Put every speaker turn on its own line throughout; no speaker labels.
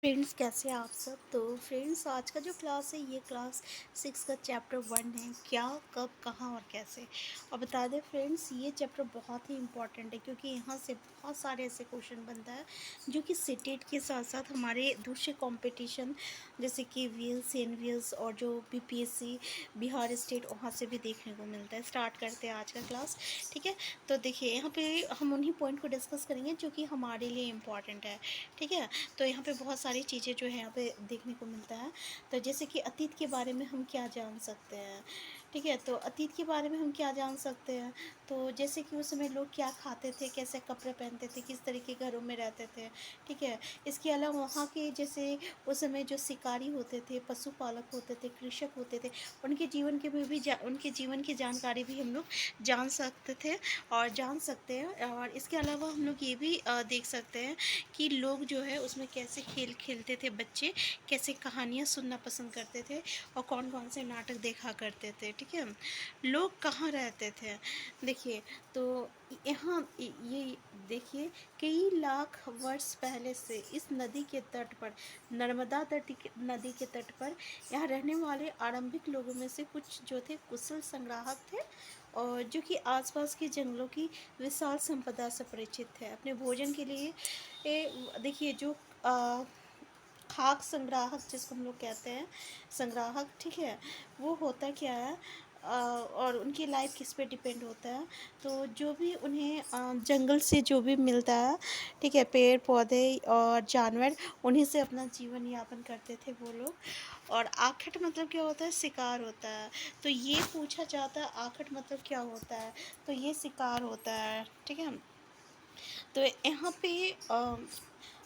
Friends, कैसे हैं आप सब। तो फ्रेंड्स, आज का जो क्लास है ये क्लास 6 का चैप्टर 1 है। क्या, कब, कहाँ और कैसे। और बता दें फ्रेंड्स, ये चैप्टर बहुत ही इंपॉर्टेंट है क्योंकि यहाँ से बहुत सारे ऐसे क्वेश्चन बनता है जो कि सीटेट के साथ साथ हमारे दूसरे कंपटीशन जैसे कि वीएल्स, एनवीएल्स और जो बीपीएससी बिहार स्टेट वहाँ से भी देखने को मिलता है। स्टार्ट करते हैं आज का क्लास। ठीक है, तो देखिए यहाँ पे हम उन्हीं पॉइंट को डिस्कस करेंगे जो कि हमारे लिए इम्पॉर्टेंट है। ठीक है, तो यहाँ पे बहुत सारी चीज़ें जो है यहाँ पे देखने को मिलता है। तो जैसे कि अतीत के बारे में हम क्या जान सकते हैं। ठीक है, तो अतीत के बारे में हम क्या जान सकते हैं। तो जैसे कि उस समय लोग क्या खाते थे, कैसे कपड़े पहनते थे, किस तरह के घरों में रहते थे। ठीक है, इसके अलावा वहाँ के जैसे उस समय जो शिकारी होते थे, पशुपालक होते थे, कृषक होते थे, उनके जीवन के में भी उनके जीवन की जानकारी भी हम लोग जान सकते थे और जान सकते हैं। और इसके अलावा हम लोग ये भी देख सकते हैं कि लोग जो है उसमें कैसे खेल खेलते थे, बच्चे कैसे कहानियाँ सुनना पसंद करते थे और कौन कौन से नाटक देखा करते थे। ठीक है, लोग कहाँ रहते थे। देखिए, तो यहाँ ये देखिए, कई लाख वर्ष पहले से इस नदी के तट पर, नर्मदा नदी के तट पर यहाँ रहने वाले आरंभिक लोगों में से कुछ जो थे कुशल संग्राहक थे और जो कि आसपास के जंगलों की विशाल संपदा से परिचित थे। अपने भोजन के लिए देखिए जो खाक संग्राहक जिसको हम लोग कहते हैं, संग्राहक। ठीक है, वो होता क्या है और उनकी लाइफ किस पे डिपेंड होता है। तो जो भी उन्हें जंगल से जो भी मिलता है, ठीक है, पेड़ पौधे और जानवर, उन्हीं से अपना जीवन यापन करते थे वो लोग। और आखट मतलब क्या होता है, शिकार होता है। तो ये पूछा जाता है आखट मतलब क्या होता है, तो ये शिकार होता है। ठीक है, तो यहाँ पे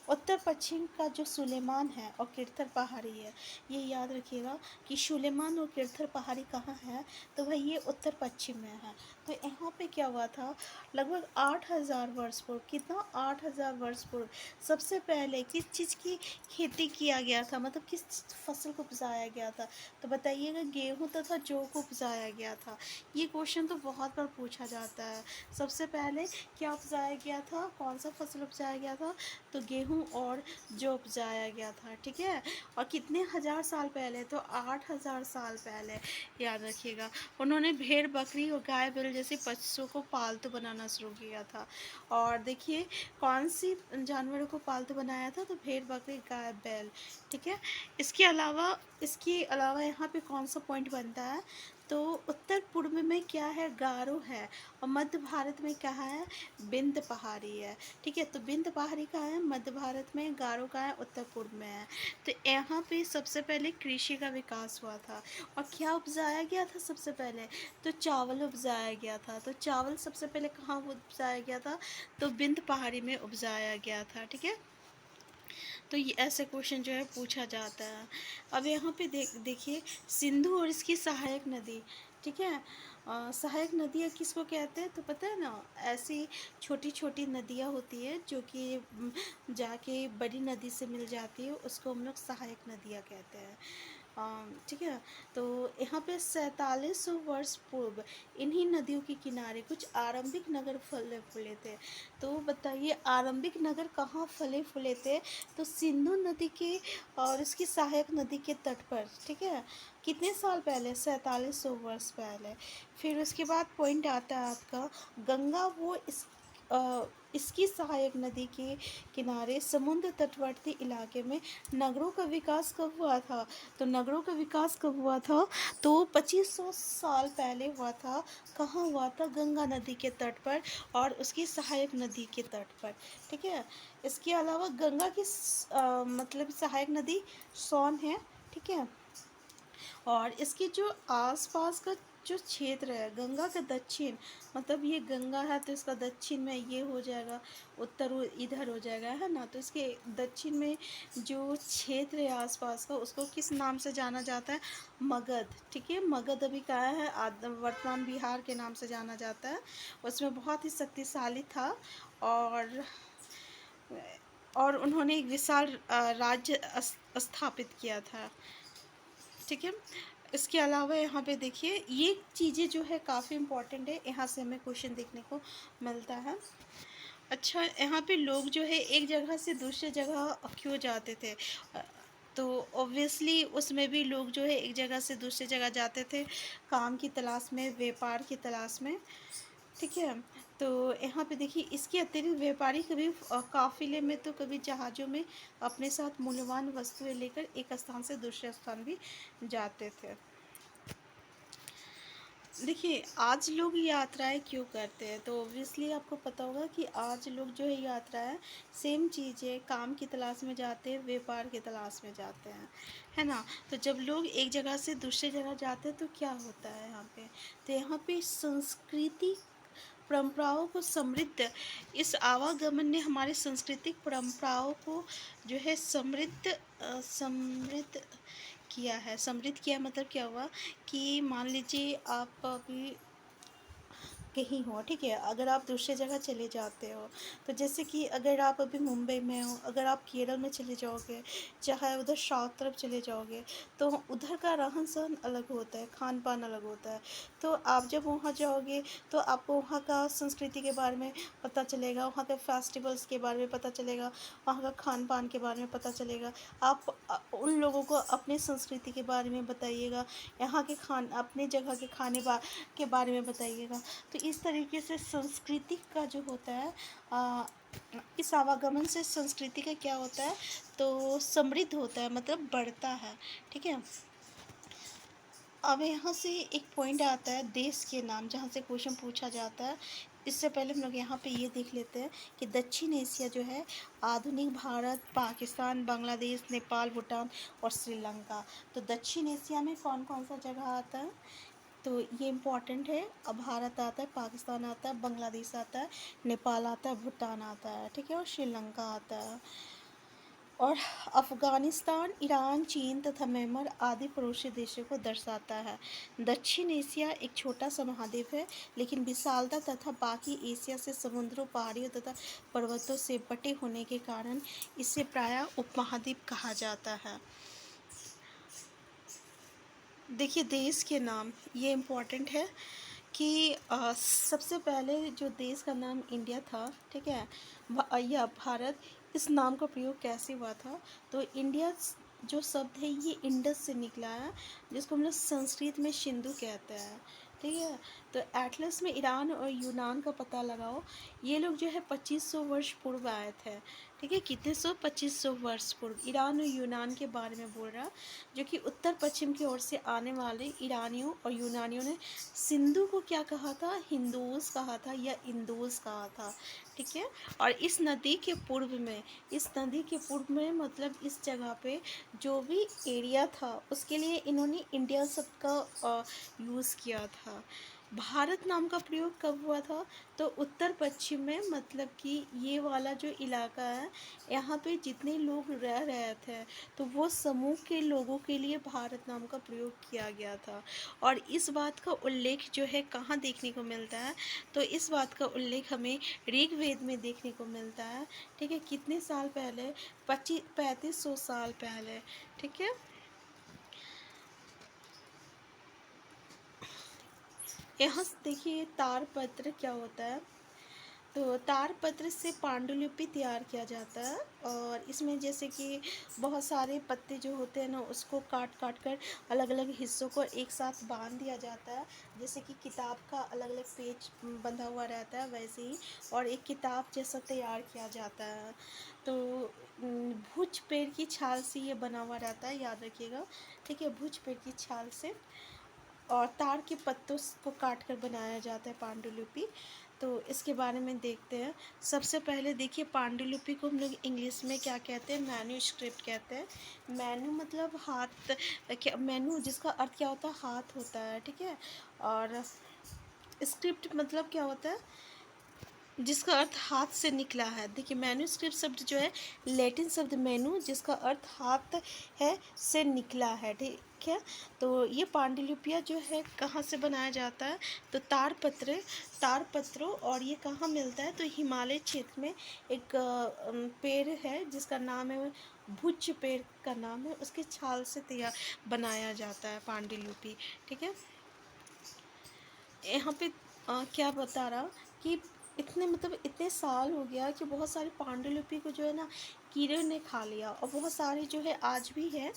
उत्तर पश्चिम का जो सुलेमान है और किरथर पहाड़ी है, ये याद रखिएगा कि सुलेमान और किरथर पहाड़ी कहाँ है, तो भाई ये उत्तर पश्चिम में है। तो यहाँ पे क्या हुआ था, लगभग 8,000 वर्ष पूर्व, कितना 8,000 वर्ष पूर्व सबसे पहले किस चीज़ की खेती किया गया था, मतलब किस फसल को उपजाया गया था। तो बताइएगा, गेहूँ तथा जौ को उपजाया गया था। ये क्वेश्चन तो बहुत बार पूछा जाता है। सबसे पहले क्या उपजाया गया था, कौन सा फसल उपजाया गया था, तो गेहूँ और जौ उपजाया गया था। ठीक है, और कितने हज़ार साल पहले, तो 8,000 साल पहले, याद रखिएगा। उन्होंने भेड़, बकरी और गाय बैल जैसे पशुओं को पालतू बनाना शुरू किया था। और देखिए, कौन सी जानवरों को पालतू बनाया था, तो भेड़, बकरी, गाय, बैल। ठीक है, इसके अलावा यहाँ पे कौन सा पॉइंट बनता है, तो उत्तर पूर्व में क्या है, गारो है, और मध्य भारत में क्या है, बिंद पहाड़ी है। ठीक है, तो बिंद पहाड़ी कहाँ है, मध्य भारत में, गारो का है, उत्तर पूर्व में है। तो यहाँ पे सबसे पहले कृषि का विकास हुआ था। और क्या उपजाया गया था सबसे पहले, तो चावल उपजाया गया था। तो चावल सबसे पहले कहाँ उपजाया गया था, तो बिंद पहाड़ी में उपजाया गया था। ठीक है, तो ये ऐसे क्वेश्चन जो है पूछा जाता है। अब यहाँ पे देखिए, सिंधु और इसकी सहायक नदी। ठीक है, सहायक नदियाँ किसको कहते हैं, तो पता है ना, ऐसी छोटी छोटी नदियाँ होती है जो कि जाके बड़ी नदी से मिल जाती है, उसको हम लोग सहायक नदियाँ कहते हैं। ठीक है, तो यहाँ पे 4700 वर्ष पूर्व इन्हीं नदियों के किनारे कुछ आरंभिक नगर फले फूले थे। तो बताइए, आरंभिक नगर कहाँ फले फूले थे, तो सिंधु नदी के और इसकी सहायक नदी के तट पर। ठीक है, कितने साल पहले, 4700 वर्ष पहले। फिर उसके बाद पॉइंट आता है आपका, गंगा वो इसकी सहायक नदी के किनारे समुद्र तटवर्ती इलाके में नगरों का विकास कब हुआ था, तो नगरों का विकास कब हुआ था, तो 2500 साल पहले हुआ था। कहाँ हुआ था, गंगा नदी के तट पर और उसकी सहायक नदी के तट पर। ठीक है, इसके अलावा गंगा की मतलब सहायक नदी सोन है। ठीक है, और इसके जो आसपास का जो क्षेत्र है, गंगा का दक्षिण, मतलब ये गंगा है तो इसका दक्षिण में ये हो जाएगा, उत्तर इधर हो जाएगा, है ना। तो इसके दक्षिण में जो क्षेत्र है आसपास का, उसको किस नाम से जाना जाता है, मगध। ठीक है, मगध अभी कहा है, वर्तमान बिहार के नाम से जाना जाता है। उसमें बहुत ही शक्तिशाली था और उन्होंने एक विशाल राज्य स्थापित किया था। ठीक है, इसके अलावा यहाँ पे देखिए, ये चीज़ें जो है काफ़ी इम्पॉर्टेंट है, यहाँ से हमें क्वेश्चन देखने को मिलता है। अच्छा, यहाँ पे लोग जो है एक जगह से दूसरी जगह क्यों जाते थे? अ, तो ऑब्वियसली उसमें भी लोग जो है एक जगह से दूसरी जगह जाते थे, काम की तलाश में, व्यापार की तलाश में, ठीक है? तो यहाँ पे देखिए इसके अतिरिक्त व्यापारी कभी काफ़िले में तो कभी जहाज़ों में अपने साथ मूल्यवान वस्तुएँ लेकर एक स्थान से दूसरे स्थान भी जाते थे। देखिए, आज लोग यात्राएँ क्यों करते हैं? तो ऑब्वियसली आपको पता होगा कि आज लोग जो है यात्राएँ सेम चीज़ें काम की तलाश में जाते हैं, व्यापार की तलाश में जाते हैं, है ना? तो जब लोग एक जगह से दूसरी जगह जाते हैं तो क्या होता है यहाँ पे? तो यहाँ पे संस्कृति परंपराओं को समृद्ध इस आवागमन ने हमारी सांस्कृतिक परंपराओं को जो है समृद्ध किया है। समृद्ध किया मतलब क्या हुआ कि मान लीजिए आप अभी कहीं हो, ठीक है? अगर आप दूसरी जगह चले जाते हो, तो जैसे कि अगर आप अभी मुंबई में हो, अगर आप केरल में चले जाओगे, चाहे उधर साउथ तरफ चले जाओगे, तो उधर का रहन-सहन अलग होता है, खान-पान अलग होता है। तो आप जब वहाँ जाओगे, तो आपको वहाँ का संस्कृति के बारे में पता चलेगा, वहाँ के फेस्टिवल्स के बारे में पता चलेगा, वहाँ का खान-पान के बारे में पता चलेगा। आप उन लोगों को अपनी संस्कृति के बारे में बताइएगा, यहाँ के अपनी जगह के खाने के बारे में बताइएगा। तो इस तरीके से संस्कृति का जो होता है अ, इस आवागमन से संस्कृति का क्या होता है तो समृद्ध होता है मतलब बढ़ता है, ठीक है। अब यहाँ से एक पॉइंट आता है देश के नाम जहाँ से क्वेश्चन पूछा जाता है। इससे पहले हम लोग यहाँ पे ये देख लेते हैं कि दक्षिण एशिया जो है आधुनिक भारत, पाकिस्तान, बांग्लादेश, नेपाल, भूटान और श्रीलंका। तो दक्षिण एशिया में कौन कौन सा जगह आता है? तो ये इम्पॉर्टेंट है। अब भारत आता है, पाकिस्तान आता है, बांग्लादेश आता है, नेपाल आता है, भूटान आता है, ठीक है, और श्रीलंका आता है। और अफ़गानिस्तान, ईरान, चीन तथा म्यांमार आदि पड़ोसी देशों को दर्शाता है। दक्षिण एशिया एक छोटा सा महाद्वीप है, लेकिन विशालता तथा बाकी एशिया से समुद्रों, पहाड़ियों तथा पर्वतों से बटे होने के कारण इसे प्रायः उपमहाद्वीप कहा जाता है। देखिए देश के नाम ये इम्पोर्टेंट है कि सबसे पहले जो देश का नाम इंडिया था, ठीक है, या भारत, इस नाम का प्रयोग कैसे हुआ था? तो इंडिया जो शब्द है ये इंडस से निकला है, जिसको हम लोग संस्कृत में सिंधु कहते हैं, ठीक है। तो एटलस में ईरान और यूनान का पता लगाओ। ये लोग जो है 2500 वर्ष पूर्व आए थे, ठीक है। कितने सौ? 2500 वर्ष पूर्व ईरान और यूनान के बारे में बोल रहा, जो कि उत्तर पश्चिम की ओर से आने वाले ईरानियों और यूनानियों ने सिंधु को क्या कहा था? हिंदूस कहा था या इंदोस कहा था, ठीक है। और इस नदी के पूर्व में, इस नदी के पूर्व में मतलब इस जगह पे जो भी एरिया था उसके लिए इन्होंने इंडिया शब्द का यूज़ किया था। भारत नाम का प्रयोग कब हुआ था? तो उत्तर पश्चिम में, मतलब कि ये वाला जो इलाका है, यहाँ पे जितने लोग रह रहे थे तो वो समूह के लोगों के लिए भारत नाम का प्रयोग किया गया था। और इस बात का उल्लेख जो है कहाँ देखने को मिलता है? तो इस बात का उल्लेख हमें ऋग्वेद में देखने को मिलता है, ठीक है। कितने साल पहले? 3500 साल पहले, ठीक है। यहाँ से देखिए तारपत्र क्या होता है। तो तारपत्र से पांडुलिपि तैयार किया जाता है, और इसमें जैसे कि बहुत सारे पत्ते जो होते हैं ना उसको काट काट कर अलग अलग हिस्सों को एक साथ बांध दिया जाता है, जैसे कि किताब का अलग अलग पेज बंधा हुआ रहता है वैसे ही, और एक किताब जैसा तैयार किया जाता है। तो भुज पेड़ की छाल से ये बना हुआ रहता है, याद रखिएगा, ठीक है, भुज पेड़ की छाल से। और ताड़ के पत्तों को काट कर बनाया जाता है पांडुलिपि। तो इसके बारे में देखते हैं। सबसे पहले देखिए पांडुलिपि को हम लोग इंग्लिश में क्या कहते हैं? मैन्यूस्क्रिप्ट कहते हैं। मैन्यू मतलब हाथ, क्या मैन्यू जिसका अर्थ क्या होता है? हाथ होता है, ठीक है। और स्क्रिप्ट मतलब क्या होता है? जिसका अर्थ हाथ से निकला है। देखिए मैन्यूस्क्रिप्ट शब्द जो है लैटिन शब्द मैनू जिसका अर्थ हाथ है से निकला है, ठीक है। तो ये पांडुलिपियाँ जो है कहाँ से बनाया जाता है? तो तारपत्रों, और ये कहाँ मिलता है? तो हिमालय क्षेत्र में एक पेड़ है जिसका नाम है भुज पेड़ का नाम है, उसके छाल से तैयार बनाया जाता है पांडुलिपि, ठीक है। यहाँ पे क्या बता रहा कि इतने मतलब इतने साल हो गया कि बहुत सारी पांडुलिपि को जो है ना कीड़े ने खा लिया, और बहुत सारे जो है आज भी है।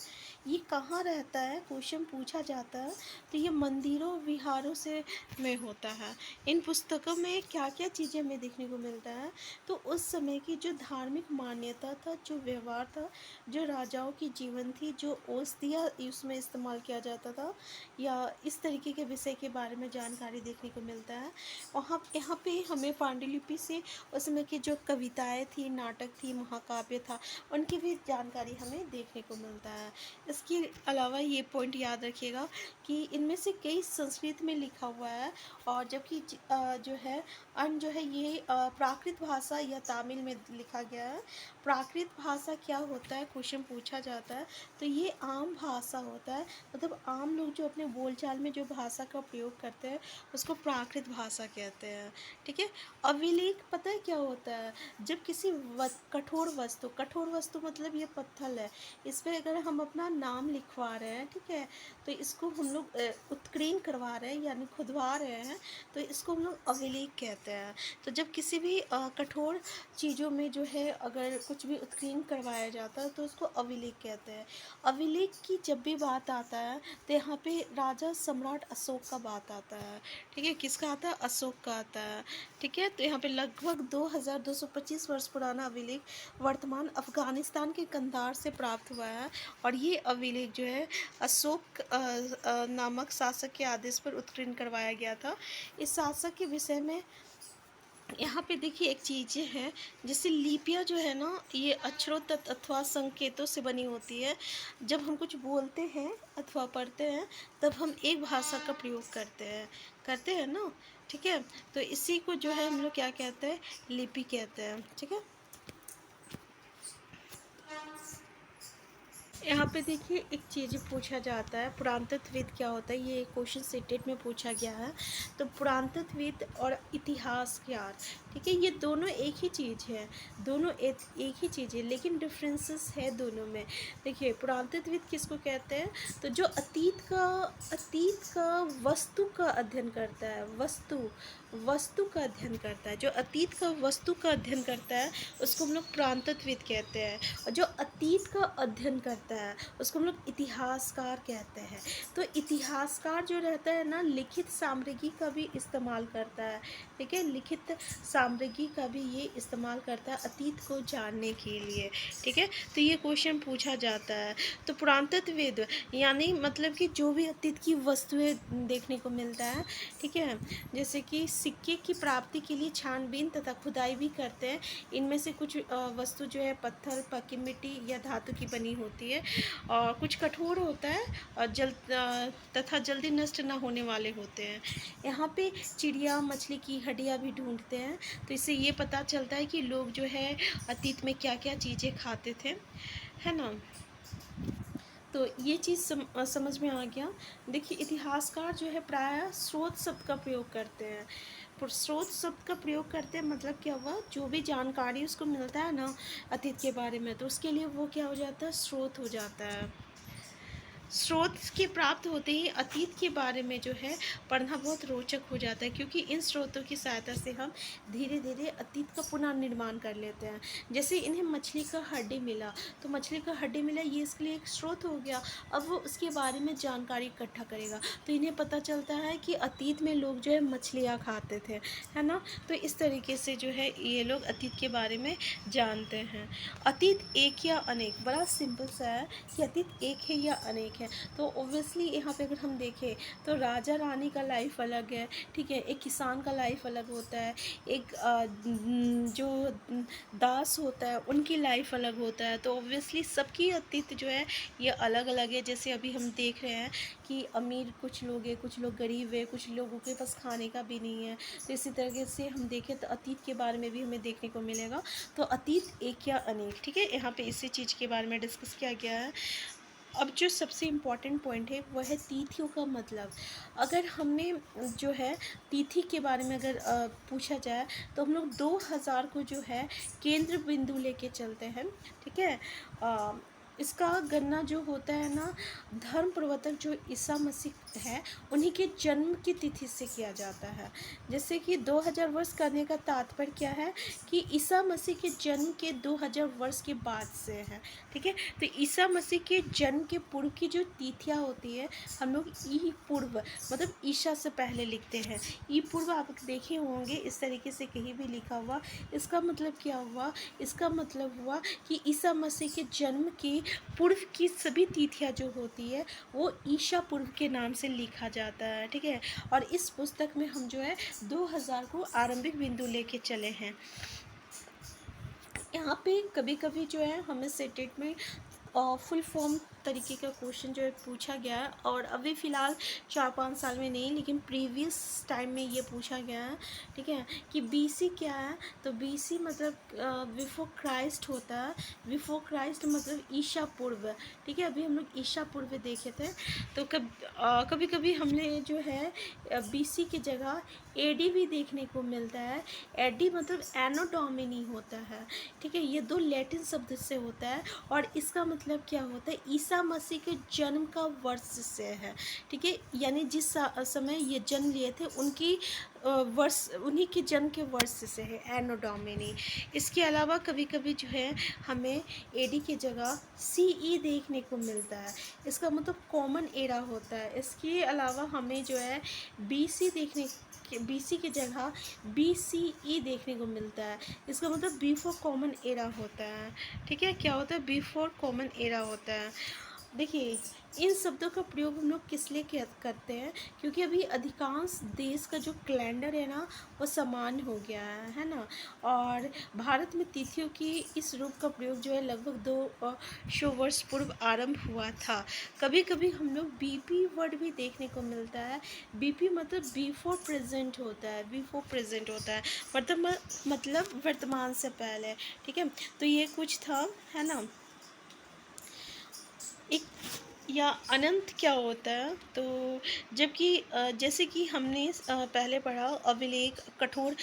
ये कहाँ रहता है, क्वेश्चन पूछा जाता है। तो ये मंदिरों विहारों से में होता है। इन पुस्तकों में क्या क्या चीज़ें हमें देखने को मिलता है, तो उस समय की जो धार्मिक मान्यता था, जो व्यवहार था, जो राजाओं की जीवन थी, जो औषधियाँ उसमें इस्तेमाल किया जाता था, या इस तरीके के विषय के बारे में जानकारी देखने को मिलता है। वहाँ यहाँ पे हमें पांडुलिपि से उस समय की जो कविताएं थी, नाटक थी, महाकाव्य था, उनकी भी जानकारी हमें देखने को मिलता है। इसके अलावा ये पॉइंट याद रखिएगा कि इनमें से कई संस्कृत में लिखा हुआ है, और जबकि जो है अन्य जो है ये प्राकृत भाषा या तमिल में लिखा गया है। प्राकृत भाषा क्या होता है, क्वेश्चन पूछा जाता है। तो ये आम भाषा होता है, मतलब आम लोग जो अपने बोलचाल में जो भाषा का प्रयोग करते हैं उसको प्राकृत भाषा कहते हैं। ठीक है। अभिलेख पता है क्या होता है, जब किसी कठोर वस्तु मतलब ये पत्थर है, इस पर अगर हम अपना नाम लिखवा रहे हैं, ठीक है, तो इसको हम लोग उत्कीर्ण करवा रहे हैं यानी खुदवा रहे हैं, तो इसको हम लोग अभिलेख कहते हैं। तो जब किसी भी कठोर चीज़ों में जो है अगर कुछ भी उत्कीर्ण करवाया जाता है तो उसको अभिलेख कहते हैं। अभिलेख की जब भी बात आता है तो यहाँ पे राजा सम्राट अशोक का बात आता है। ठीक है, किसका आता है, अशोक का आता है। ठीक है, तो यहाँ पे लगभग 2225 वर्ष पुराना अभिलेख वर्तमान अफगानिस्तान के कंधार से प्राप्त हुआ है, और ये अभिलेख जो है अशोक नामक शासक के आदेश पर उत्कीर्ण करवाया गया था। इस शासक के विषय में यहाँ पे देखिए एक चीज़ है, जैसे लिपियाँ जो है ना ये अक्षरों अथवा संकेतों से बनी होती है। जब हम कुछ बोलते हैं अथवा पढ़ते हैं तब हम एक भाषा का प्रयोग करते हैं ना। ठीक है, तो इसी को जो है हम लोग क्या कहते हैं, लिपि कहते हैं। ठीक है, यहाँ पे देखिए एक चीज़ पूछा जाता है, पुरातत्वविद क्या होता है, ये क्वेश्चन सेटेड में पूछा गया है। तो पुरातत्वविद और इतिहासकार, ठीक है, ये दोनों एक ही चीज़ है, दोनों एक ही चीज़ है, लेकिन डिफरेंसेस है दोनों में। देखिए पुरातत्वविद किसको कहते हैं, तो जो अतीत का वस्तु का अध्ययन करता है, वस्तु का अध्ययन करता है, जो अतीत का वस्तु का अध्ययन करता है उसको हम लोग पुरातत्वविद कहते हैं, और जो अतीत का अध्ययन करता है उसको हम लोग इतिहासकार कहते हैं। तो इतिहासकार जो रहता है ना, लिखित सामग्री का भी इस्तेमाल करता है। ठीक है, लिखित सामग्री का भी ये इस्तेमाल करता है अतीत को जानने के लिए। ठीक है, तो ये क्वेश्चन पूछा जाता है। तो पुरातत्वविद यानी मतलब कि जो भी अतीत की वस्तुएं देखने को मिलता है, ठीक है, जैसे कि सिक्के की प्राप्ति के लिए छानबीन तथा खुदाई भी करते हैं। इनमें से कुछ वस्तु जो है पत्थर, पक्की मिट्टी या धातु की बनी होती है, और कुछ कठोर होता है और तथा जल्दी नष्ट ना होने वाले होते हैं। यहाँ पे चिड़िया, मछली की हड्डियाँ भी ढूंढते हैं, तो इससे ये पता चलता है कि लोग जो है अतीत में क्या क्या चीज़ें खाते थे, है ना। तो ये चीज़ समझ में आ गया। देखिए इतिहासकार जो है प्रायः स्रोत शब्द का प्रयोग करते हैं। स्रोत शब्द का प्रयोग करते हैं मतलब क्या हुआ, जो भी जानकारी उसको मिलता है ना अतीत के बारे में, तो उसके लिए वो क्या हो जाता है, स्रोत हो जाता है। स्रोत के प्राप्त होते ही अतीत के बारे में जो है पढ़ना बहुत रोचक हो जाता है, क्योंकि इन स्रोतों की सहायता से हम धीरे धीरे अतीत का पुनर्निर्माण कर लेते हैं। जैसे इन्हें मछली का हड्डी मिला, तो मछली का हड्डी मिला ये इसके लिए एक स्रोत हो गया। अब वो उसके बारे में जानकारी इकट्ठा करेगा, तो इन्हें पता चलता है कि अतीत में लोग जो है मछलियाँ खाते थे, है ना। तो इस तरीके से जो है ये लोग अतीत के बारे में जानते हैं। अतीत एक या अनेक, बड़ा सिंपल सा है कि अतीत एक है या अनेक है। तो ओब्वियसली यहाँ पे अगर हम देखें तो राजा रानी का लाइफ अलग है, ठीक है, एक किसान का लाइफ अलग होता है, एक जो दास होता है उनकी लाइफ अलग होता है। तो ओब्वियसली सबकी अतीत जो है ये अलग अलग है। जैसे अभी हम देख रहे हैं कि अमीर कुछ लोग हैं, कुछ लोग गरीब है, कुछ लोगों के पास खाने का भी नहीं है। तो इसी तरीके से हम देखें तो अतीत के बारे में भी हमें देखने को मिलेगा। तो अतीत एक या अनेक, ठीक है, यहाँ पे इसी चीज़ के बारे में डिस्कस किया गया है। अब जो सबसे इम्पॉर्टेंट पॉइंट है वह है तिथियों का मतलब। अगर हमने जो है तिथि के बारे में अगर पूछा जाए तो हम लोग 2000 को जो है केंद्र बिंदु लेके चलते हैं। ठीक है, इसका गणना जो होता है ना, धर्म प्रवर्तक जो ईसा मसीह है उन्हीं के जन्म की तिथि से किया जाता है। जैसे कि 2000 वर्ष करने का तात्पर्य क्या है कि ईसा मसीह के जन्म के 2000 वर्ष के बाद से है। ठीक है, तो ईसा मसीह के जन्म के पूर्व की जो तिथियाँ होती है हम लोग ई पूर्व मतलब ईशा से पहले लिखते हैं। ई पूर्व आप देखे होंगे इस तरीके से कहीं भी लिखा हुआ। इसका मतलब क्या हुआ, इसका मतलब हुआ कि ईसा मसीह के जन्म की पूर्व की सभी तिथियाँ जो होती है वो ईशा पूर्व के नाम से लिखा जाता है। ठीक है, और इस पुस्तक में हम जो है 2000 को आरंभिक बिंदु लेके चले हैं। यहाँ पे कभी कभी जो है हमें सेटेट में फुल फॉर्म तरीके का क्वेश्चन जो है पूछा गया है, और अभी फ़िलहाल 4-5 साल में नहीं लेकिन प्रीवियस टाइम में ये पूछा गया है। ठीक है, कि बीसी क्या है, तो बीसी मतलब बिफोर क्राइस्ट होता है। बिफोर क्राइस्ट मतलब ईशा पूर्व। ठीक है, अभी हम लोग ईशा पूर्व देखे थे। तो कभी कभी हमने जो है बीसी की जगह एडी भी देखने को मिलता है। एडी मतलब एनो डोमिनी होता है। ठीक है, ये दो लैटिन शब्द से होता है और इसका मतलब क्या होता है, ईसा मसीह के जन्म का वर्ष से है। ठीक है, यानी जिस समय ये जन्म लिए थे उनकी वर्ष, उन्हीं के जन्म के वर्ष से है एनो डोमिनी। इसके अलावा कभी कभी जो है हमें एडी की जगह सीई देखने को मिलता है। इसका मतलब कॉमन एरा होता है। इसके अलावा हमें जो है बीसी देखने, बीसी की जगह BCE देखने को मिलता है। इसका मतलब बिफोर कॉमन एरा होता है। ठीक है, क्या होता है, बिफोर कॉमन एरा होता है। देखिए, इन शब्दों का प्रयोग हम लोग किस लिए करते हैं, क्योंकि अभी अधिकांश देश का जो कैलेंडर है ना वो समान हो गया है ना, और भारत में तिथियों की इस रूप का प्रयोग जो है लगभग 200 वर्ष पूर्व आरंभ हुआ था। कभी कभी हम लोग बीपी वर्ड भी देखने को मिलता है। बीपी मतलब बिफोर प्रेजेंट होता है, बिफोर प्रेजेंट होता है मतलब वर्तमान से पहले। ठीक है, तो ये कुछ था, है ना। एक या अनंत क्या होता है, तो जबकि जैसे कि हमने पहले पढ़ा, अभिलेख कठोर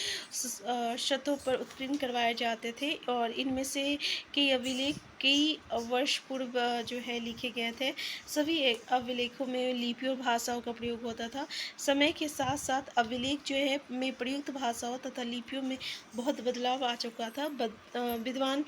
शर्तों पर उत्कीर्ण करवाए जाते थे और इनमें से कई अभिलेख कई वर्ष पूर्व जो है लिखे गए थे। सभी अभिलेखों में लिपि और भाषाओं का प्रयोग होता था। समय के साथ साथ अभिलेख जो है में प्रयुक्त भाषाओं तथा लिपियों में बहुत बदलाव आ चुका था। विद्वान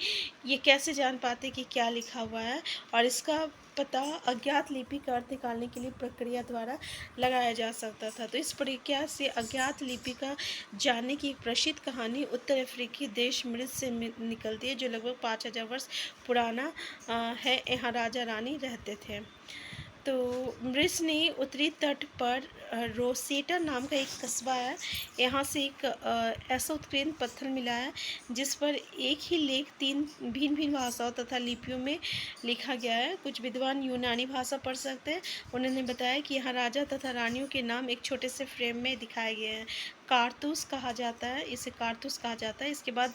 ये कैसे जान पाते कि क्या लिखा हुआ है, और इसका पता अज्ञात लिपि का अर्थ निकालने के लिए प्रक्रिया द्वारा लगाया जा सकता था। तो इस प्रक्रिया से अज्ञात लिपि का जानने की एक प्रसिद्ध कहानी उत्तर अफ्रीकी देश मृत से निकलती है, जो लगभग 5000 वर्ष पुराना है। यहाँ राजा रानी रहते थे। तो मृष ने उत्तरी तट पर रोसेटा नाम का एक कस्बा है, यहाँ से एक ऐसा उत्कीर्ण पत्थर मिला है जिस पर एक ही लेख 3 भिन्न भिन्न भाषाओं तथा लिपियों में लिखा गया है। कुछ विद्वान यूनानी भाषा पढ़ सकते हैं। उन्होंने बताया कि यहाँ राजा तथा रानियों के नाम एक छोटे से फ्रेम में दिखाए गए हैं। कारतूस कहा जाता है, इसे कारतूस कहा जाता है। इसके बाद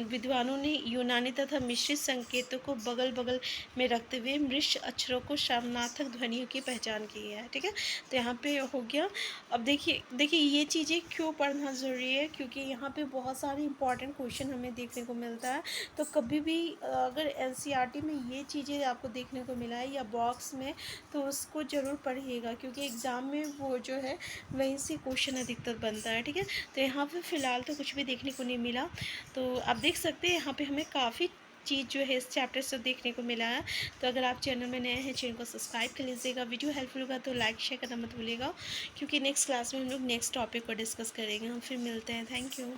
विद्वानों ने यूनानी तथा मिश्रित संकेतों को बगल बगल में रखते हुए मृष अक्षरों को समानार्थक ध्वनियों की पहचान की है। ठीक है, तो यहाँ पे हो गया। अब देखिए ये चीज़ें क्यों पढ़ना ज़रूरी है, क्योंकि यहाँ पे बहुत सारे इंपॉर्टेंट क्वेश्चन हमें देखने को मिलता है। तो कभी भी अगर NCERT में ये चीज़ें आपको देखने को मिला है या बॉक्स में, तो उसको ज़रूर पढ़िएगा, क्योंकि एग्ज़ाम में वो जो है वहीं से क्वेश्चन अधिकतर बनता है। ठीक है, तो यहाँ पर फ़िलहाल तो कुछ भी देखने को नहीं मिला। तो आप देख सकते हैं यहाँ पर हमें काफ़ी चीज़ जो है इस चैप्टर से देखने को मिला है। तो अगर आप चैनल में नए हैं, चैनल को सब्सक्राइब कर लीजिएगा। वीडियो हेल्पफुल होगा तो लाइक शेयर करना मत भूलिएगा, क्योंकि नेक्स्ट क्लास में हम लोग नेक्स्ट टॉपिक को डिस्कस करेंगे। हम फिर मिलते हैं। Thank you.